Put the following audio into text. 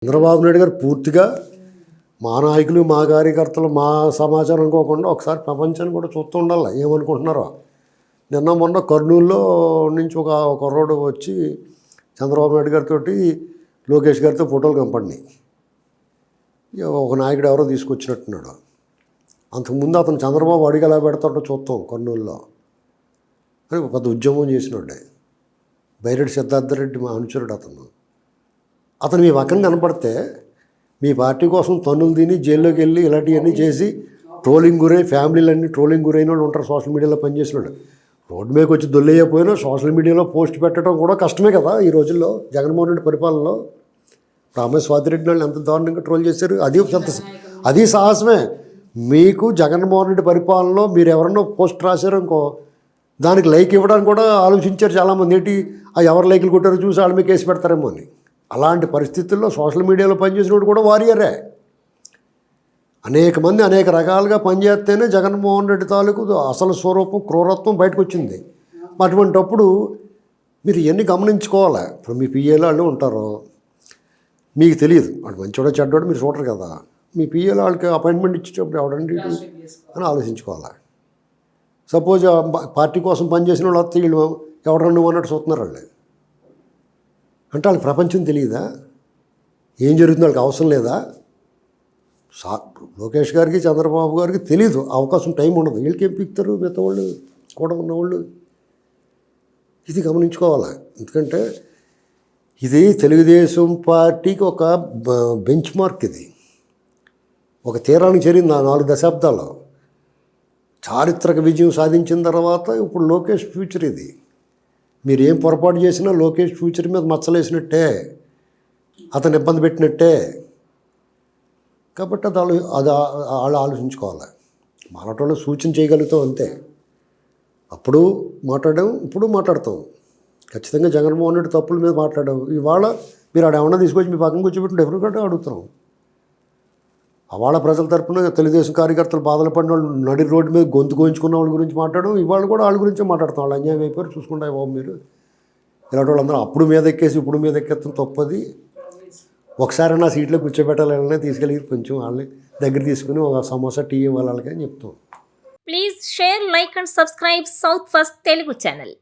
చంద్రబాబు నాయుడు గారు పూర్తిగా మా నాయకులు మా కార్యకర్తలు మా సమాచారం అనుకోకుండా ఒకసారి ప్రపంచాన్ని కూడా చూస్తూ ఉండాలి ఏమనుకుంటున్నారో. నిన్న మొన్న కర్నూలులో నుంచి ఒక కుర్రోడు వచ్చి చంద్రబాబు నాయుడు గారితో లోకేష్ గారితో ఫోటోలు కనపడినాయి. ఒక నాయకుడు ఎవరో తీసుకొచ్చినట్టున్నాడు. అంతకుముందు అతను చంద్రబాబు అడిగి ఎలా పెడతాడో చూస్తాం కర్నూలులో అని పెద్ద ఉద్యమం చేసినాడే. బైరెడ్డి సిద్ధార్థరెడ్డి మా అనుచరుడు అతను మీ పక్కన కనపడితే మీ పార్టీ కోసం తన్నులు తిని జైల్లోకి వెళ్ళి ఇలాంటివన్నీ చేసి ట్రోలింగ్ గురై ఫ్యామిలీలన్నీ ట్రోలింగ్ గురైన వాళ్ళు ఉంటారు. సోషల్ మీడియాలో పనిచేసినాడు. రోడ్డు మీదకి వచ్చి దొల్లయ్యపోయినా సోషల్ మీడియాలో పోస్ట్ పెట్టడం కూడా కష్టమే కదా ఈ రోజుల్లో. జగన్మోహన్ రెడ్డి పరిపాలనలో రామేశ్వర స్వాతిరెడ్డి వాళ్ళు ఎంత దారుణంగా ట్రోల్ చేశారు. అది సాహసమే. మీకు జగన్మోహన్ రెడ్డి పరిపాలనలో మీరు ఎవరన్నా పోస్ట్ రాశారనుకో దానికి లైక్ ఇవ్వడానికి కూడా ఆలోచించారు చాలామంది. ఏంటి ఆ ఎవరు లైకులు కొట్టారో చూసి వాళ్ళ మీద కేసు పెడతారేమో అని. అలాంటి పరిస్థితుల్లో సోషల్ మీడియాలో పనిచేసినప్పుడు కూడా వారియరే. అనేక మంది అనేక రకాలుగా పనిచేస్తేనే జగన్మోహన్ రెడ్డి తాలూకు అసలు స్వరూపం క్రూరత్వం బయటకు వచ్చింది. అటువంటప్పుడు మీరు ఇవన్నీ గమనించుకోవాలి. ఇప్పుడు మీ పిఏలో వాళ్ళు ఉంటారు, మీకు తెలియదు వాడు మంచివాడో చెడ్డవాడో మీరు చూడరు కదా. మీ పిఏలో వాళ్ళకి అపాయింట్మెంట్ ఇచ్చేటప్పుడు ఎవడండి అని ఆలోచించుకోవాలి. సపోజ్ పార్టీ కోసం పనిచేసిన వాళ్ళు వస్తే వీళ్ళు ఎవడన్నా నువ్వు అన్నట్టు చూస్తున్నారు వాళ్ళు. అంటే వాళ్ళకి ప్రపంచం తెలియదా? ఏం జరుగుతుందో వాళ్ళకి అవసరం లేదా? లోకేష్ గారికి చంద్రబాబు గారికి తెలీదు. అవకాశం టైం ఉండదు. వీళ్ళకి ఏం పీకుతారు మిగతా వాళ్ళు కూడా ఉన్నవాళ్ళు. ఇది గమనించుకోవాలి. ఎందుకంటే ఇది తెలుగుదేశం పార్టీకి ఒక బెంచ్ మార్క్. ఇది ఒక తీరానికి చేరింది. 4 దశాబ్దాల్లో చారిత్రక విజయం సాధించిన తర్వాత ఇప్పుడు లోకేష్ ఫ్యూచర్ ఇది. మీరు ఏం పొరపాటు చేసినా లోకేష్ ఫ్యూచర్ మీద మచ్చలేసినట్టే, అతను ఇబ్బంది పెట్టినట్టే. కాబట్టి వాళ్ళు ఆలోచించుకోవాలి. మాట్లాడటంలో సూచన చేయగలుగుతాం అంతే. అప్పుడు మాట్లాడాం, ఇప్పుడు మాట్లాడతాం. ఖచ్చితంగా జగన్మోహన్ రెడ్డి తప్పుల మీద మాట్లాడాం. ఇవాళ మీరు ఏమన్నా తీసుకొచ్చి మీ పక్కన కూర్చోబెట్టి డెఫినెట్గా అడుగుతున్నాం. అవాళ ప్రజల తరపున తెలుగుదేశం కార్యకర్తలు బాధలు పడిన వాళ్ళు నడి రోడ్డు మీద గొంతు కోయించుకున్న వాళ్ళ గురించి మాట్లాడడం, ఇవాళ కూడా వాళ్ళ గురించే మాట్లాడతాం. వాళ్ళు అన్యాయం అయిపోయారు చూసుకుంటాయి బాబు మీరు. ఇలాంటి వాళ్ళందరూ అప్పుడు మీద ఎక్కేసి ఇప్పుడు మీద ఎక్కేస్తాం తప్పది. ఒకసారి నా సీట్లో కూర్చోబెట్టాలనే తీసుకెళ్ళి కొంచెం వాళ్ళని దగ్గర తీసుకుని ఒక సమోసా టీ ఇవ్వాలి వాళ్ళకి అని చెప్తాం. Please share, like and subscribe south first Telugu channel.